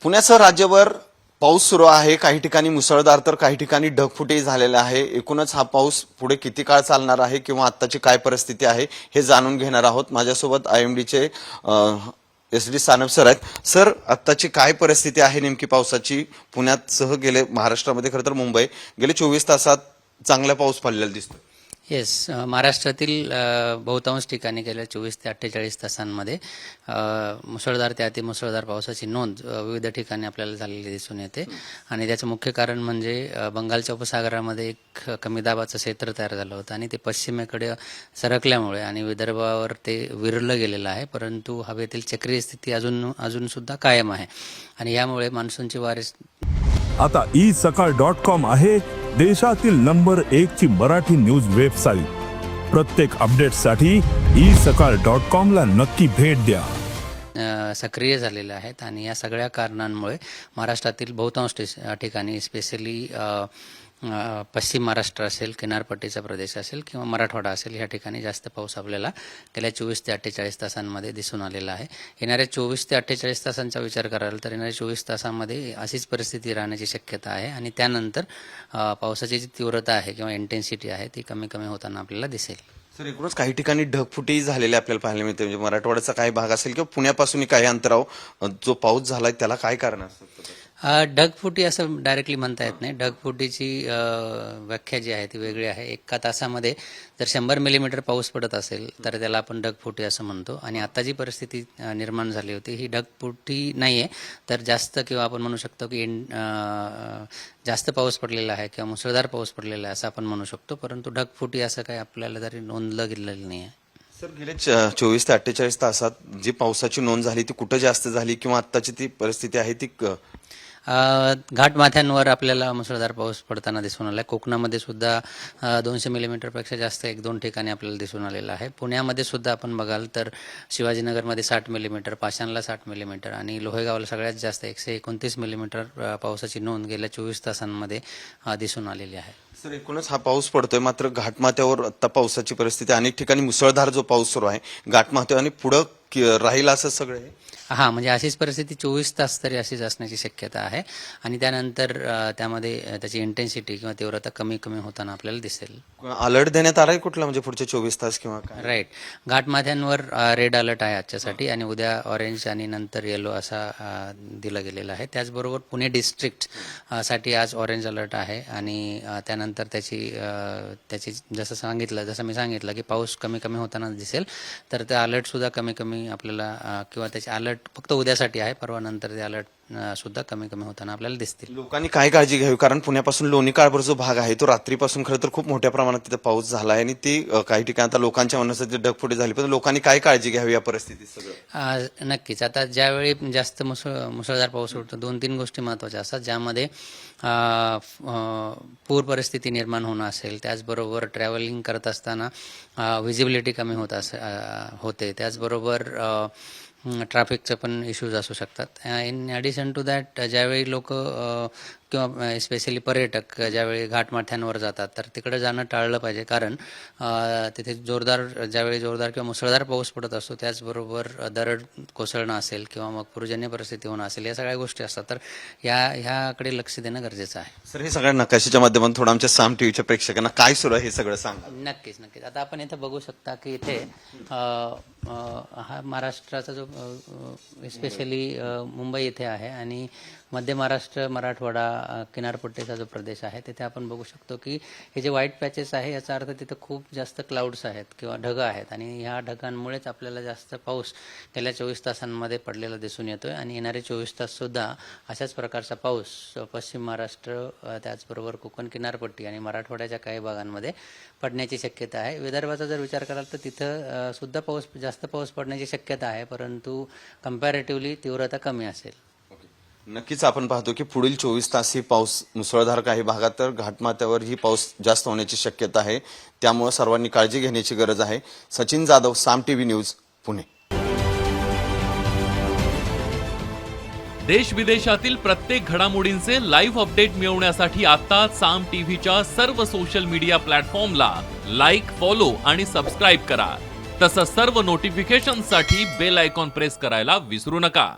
पुण्यासह राज्यभर पाऊस सुरू आहे. काही ठिकाणी मुसळधार तर काही ठिकाणी ढगफुटी झालेला आहे. एकूणच हा पाऊस पुढे किती काळ चालणार आहे किंवा आत्ताची काय परिस्थिती आहे हे जाणून घेणार आहोत. माझ्यासोबत आयएमडीचे SD सानप सर आहेत. सर, आत्ताची काय परिस्थिती आहे नेमकी पावसाची? पुण्यात सह गेले महाराष्ट्रामध्ये खरं तर मुंबई गेले 24 तासात चांगला पाऊस पडलेला दिसतो. येस, महाराष्ट्रातील बहुतांश ठिकाणी गेल्या 24 ते 48 तासांमध्ये मुसळधार ते अतिमुसळधार पावसाची नोंद विविध ठिकाणी आपल्याला झालेली दिसून येते. आणि त्याचं मुख्य कारण म्हणजे बंगालच्या उपसागरामध्ये एक कमी दाबाचं क्षेत्र तयार झालं होतं आणि ते पश्चिमेकडे सरकल्यामुळे आणि विदर्भावर ते विरलं गेलेलं आहे. परंतु हवेतील चक्रीय स्थिती अजूनसुद्धा कायम आहे आणि यामुळे मान्सूनची वारे आता isakal.com आहे देशातील नंबर 1 ची मराठी न्यूज वेबसाईट. प्रत्येक अपडेटसाठी isakal.com ला नक्की भेट द्या. सक्रिय झालेले आहेत आणि या सगळ्या कारणांमुळे महाराष्ट्रातील बहुतांश ठिकाणी स्पेशली पश्चिम महाराष्ट्र असेल, किनारपट्टीचा प्रदेश असेल किंवा मराठवाडा असेल, ह्या ठिकाणी जास्त पाऊस आपल्याला गेल्या 24 ते 48 तासांमध्ये दिसून आलेला आहे. येणाऱ्या 24 ते 48 तासांचा विचार कराल तर येणाऱ्या 24 तासांमध्ये अशीच परिस्थिती राहण्याची शक्यता आहे आणि त्यानंतर पावसाची जी तीव्रता आहे किंवा इंटेन्सिटी आहे ती कमी कमी होताना आपल्याला दिसेल. सर, एकूणच काही ठिकाणी ढगफुटी झालेली आपल्याला पाहायला मिळते. म्हणजे मराठवाड्याचा काही भाग असेल किंवा पुण्यापासून काही अंतरावर जो पाऊस झालाय त्याला काय कारण असतं? ढगफुटी असं डायरेक्टली म्हणता येत नाही. ढगफुटीची व्याख्या जी आहे ती वेगळी आहे. एका तासामध्ये जर 100 मिलीमीटर पाऊस पडत असेल तर त्याला आपण ढगफुटी असं म्हणतो. आणि आता जी परिस्थिती निर्माण झाली होती ही ढगफुटी नाही आहे, तर जास्त किंवा आपण म्हणू शकतो की जास्त पाऊस पडलेला आहे किंवा मुसळधार पाऊस पडलेला आहे असं आपण म्हणू शकतो. परंतु ढगफुटी असं काही आपल्याला तरी नोंदलं गेलेलं नाही आहे. सर, गेले 24 ते 48 तासात जी पावसाची नोंद झाली ती कुठं जास्त झाली किंवा आत्ताची ती परिस्थिती आहे ती घाटमाथ्यांवर आपल्याला मुसळधार पाऊस पडताना दिसून आला आहे. कोकणामध्ये सुद्धा 200 मिलीमीटरपेक्षा जास्त 1-2 ठिकाणी आपल्याला दिसून आलेलं आहे. पुण्यामध्ये सुद्धा आपण बघाल तर शिवाजीनगरमध्ये 60 मिलीमीटर, पाषाणला 60 मिलीमीटर आणि लोहेगावला सगळ्यात जास्त 129 मिलीमीटर पावसाची नोंद गेल्या 24 तासांमध्ये दिसून आलेली आहे. सर, एकूणच हा पाऊस पडतोय, मात्र घाटमाथ्यावर आता पावसाची परिस्थिती अनेक ठिकाणी मुसळधार जो पाऊस सुरू आहे घाटमाथ्यावर आणि पुढं राहील असं सगळं आहे. हां, म्हणजे अशीच परिस्थिती 24 तास तरी अशीच असण्याची शक्यता आहे आणि त्यानंतर त्यामध्ये त्याची इंटेन्सिटी किंवा तीव्रता कमी कमी होताना आपल्याला दिसेल. अलर्ट देण्यात आलाय कुठला, म्हणजे पुढचे 24 तास किंवा काय? राईट, घाटमाथ्यांवर रेड अलर्ट आहे आजच्यासाठी आणि उद्या ऑरेंज आणि नंतर येलो असा दिला गेलेला आहे. त्याचबरोबर पुणे डिस्ट्रिक्ट साठी आज ऑरेंज अलर्ट आहे आणि त्यानंतर त्याची जसं मी सांगितलं की पाऊस कमी कमी होताना दिसेल, तर ते अलर्टसुद्धा कमी कमी आपल्याला किंवा त्याचे अलर्ट फक्त उद्यासाठी आहे, परवा नंतर ते अलर्ट सुद्धा कमी कमी होताना आपल्याला दिसतील. लोकांनी काय काळजी घ्यावी, कारण पुण्यापासून लोणी काळभोर जो भाग आहे तो रात्रीपासून खरं तर खूप मोठ्या प्रमाणात तिथे पाऊस झाला आहे आणि ती काही ठिकाणी आता लोकांच्या मनासाठी ढगफुटी झाली, पण लोकांनी काय काळजी घ्यावी या परिस्थितीत सगळं? नक्कीच, आता ज्यावेळी जास्त मुसळधार पाऊस होतो 2-3 गोष्टी महत्त्वाच्या असतात, ज्यामध्ये पूर परिस्थिती निर्माण होणं असेल, त्याचबरोबर ट्रॅव्हलिंग करत असताना व्हिजिबिलिटी कमी होते, त्याचबरोबर ट्रॅफिकचे पण इश्यूज असू शकतात. इन ॲडिशन टू दॅट ज्यावेळी लोक किंवा स्पेशली पर्यटक ज्यावेळी घाटमाथ्यांवर जातात तर तिकडे जाणं टाळलं पाहिजे, कारण तिथे ज्यावेळी जोरदार किंवा मुसळधार पाऊस पडत असतो त्याचबरोबर दरड कोसळणं असेल किंवा मग पूरजन्य परिस्थिती होणं असेल, या सगळ्या गोष्टी असतात, तर ह्याकडे लक्ष देणं गरजेचं आहे. सर, हे सगळ्या नकाशाच्या माध्यमातून थोडं आमच्या साम टीव्हीच्या प्रेक्षकांना काय सुरू आहे हे सगळं सांगा. नक्कीच. आता आपण इथं बघू शकता की इथे हा महाराष्ट्राचा जो स्पेशली मुंबई इथे आहे आणि मध्य महाराष्ट्र, मराठवाडा, किनारपट्टीचा जो प्रदेश आहे तिथे आपण बघू शकतो की हे जे व्हाईट पॅचेस आहे याचा अर्थ तिथं खूप जास्त क्लाउड्स आहेत किंवा ढग आहेत आणि ह्या ढगांमुळेच आपल्याला जास्त पाऊस गेल्या 24 तासांमध्ये पडलेला दिसून येतोय आणि येणारे 24 ताससुद्धा अशाच प्रकारचा पाऊस पश्चिम महाराष्ट्र, त्याचबरोबर कोकण किनारपट्टी आणि मराठवाड्याच्या काही भागांमध्ये पडण्याची शक्यता आहे. विदर्भाचा जर विचार कराल तर तिथं सुद्धा जास्त पाऊस पडण्याची शक्यता आहे, परंतु कम्पॅरेटिव्हली तीव्रता कमी असेल. नक्कीच आपण पाहतो की पुढील 24 तास ही पाऊस मुसळधार, काही भागात तर घाटमाथ्यावर ही पाऊस जास्त होण्याची शक्यता आहे, त्यामुळे सर्वांनी काळजी घेण्याची गरज आहे. सचिन जाधव, साम टीव्ही न्यूज, पुणे. देश विदेशातील प्रत्येक घडामोडींचे लाईव्ह अपडेट मिळवण्यासाठी आता साम टीव्हीच्या सर्व सोशल मीडिया प्लॅटफॉर्मला लाईक, फॉलो आणि सबस्क्राईब करा. तसंच सर्व नोटिफिकेशनसाठी बेल आयकॉन प्रेस करायला विसरू नका.